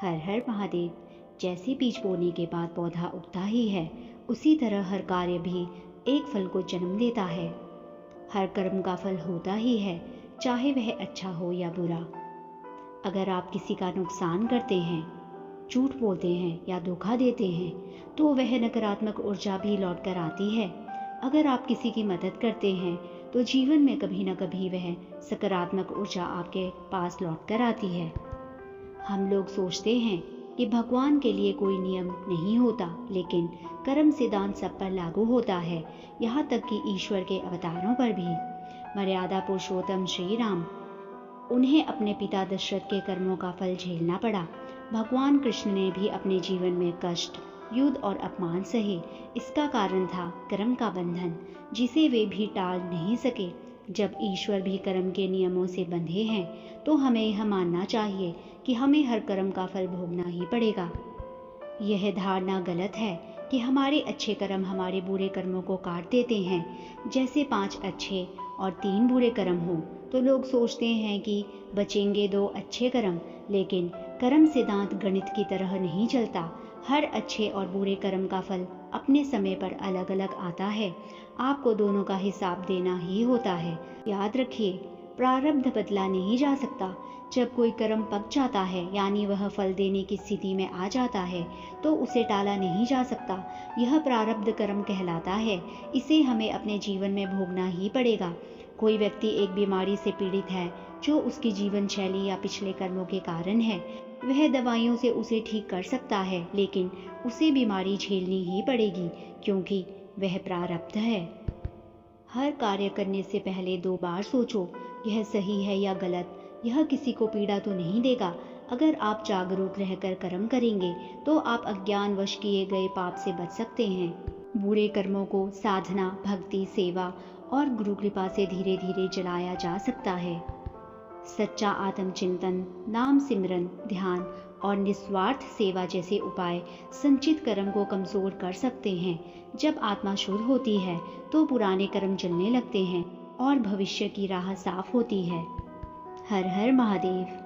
हर हर महादेव। जैसे बीज बोने के बाद पौधा उगता ही है, उसी तरह हर कार्य भी एक फल को जन्म देता है। हर कर्म का फल होता ही है, चाहे वह अच्छा हो या बुरा। अगर आप किसी का नुकसान करते हैं, झूठ बोलते हैं या धोखा देते हैं, तो वह नकारात्मक ऊर्जा भी लौट कर आती है। अगर आप किसी की मदद करते हैं, तो जीवन में कभी न कभी वह सकारात्मक ऊर्जा आपके पास लौट कर आती है। हम लोग सोचते हैं कि भगवान के लिए कोई नियम नहीं होता, लेकिन कर्म सिद्धांत सब पर लागू होता है, यहाँ तक कि ईश्वर के अवतारों पर भी। मर्यादा पुरुषोत्तम श्री राम, उन्हें अपने पिता दशरथ के कर्मों का फल झेलना पड़ा। भगवान कृष्ण ने भी अपने जीवन में कष्ट, युद्ध और अपमान सहे। इसका कारण था कर्म का बंधन, जिसे वे भी टाल नहीं सके। जब ईश्वर भी कर्म के नियमों से बंधे हैं, तो हमें यह मानना चाहिए कि हमें हर कर्म का फल भोगना ही पड़ेगा। यह धारणा गलत है कि हमारे अच्छे कर्म हमारे बुरे कर्मों को काट देते हैं। जैसे 5 अच्छे और 3 बुरे कर्म हो, तो लोग सोचते हैं कि बचेंगे 2 अच्छे कर्म, लेकिन कर्म सिद्धांत गणित की तरह नहीं चलता। हर अच्छे और बुरे कर्म का फल अपने समय पर अलग अलग आता है। आपको दोनों का हिसाब देना ही होता है। याद रखिए, प्रारब्ध बदला नहीं जा सकता। जब कोई कर्म पक जाता है, यानी वह फल देने की स्थिति में आ जाता है, तो उसे टाला नहीं जा सकता। यह प्रारब्ध कर्म कहलाता है। इसे हमें अपने जीवन में भोगना ही पड़ेगा। कोई व्यक्ति एक बीमारी से पीड़ित है, जो उसकी जीवन शैली या पिछले कर्मों के कारण है। वह दवाइयों से उसे ठीक कर सकता है, लेकिन उसे बीमारी झेलनी ही पड़ेगी, क्योंकि वह प्रारब्ध है। हर कार्य करने से पहले 2 बार सोचो, यह सही है या गलत। यह किसी को पीड़ा तो नहीं देगा। अगर आप जागरूक रहकर कर्म करेंगे, तो आप अज्ञानवश किए गए पाप से बच सकते हैं। बुरे कर्मों को साधना, भक्ति, सेवा और गुरु कृपा से धीरे धीरे जलाया जा सकता है। सच्चा आत्मचिंतन, नाम सिमरन, ध्यान और निस्वार्थ सेवा जैसे उपाय संचित कर्म को कमजोर कर सकते हैं। जब आत्मा शुद्ध होती है, तो पुराने कर्म जलने लगते हैं और भविष्य की राह साफ होती है। हर हर महादेव।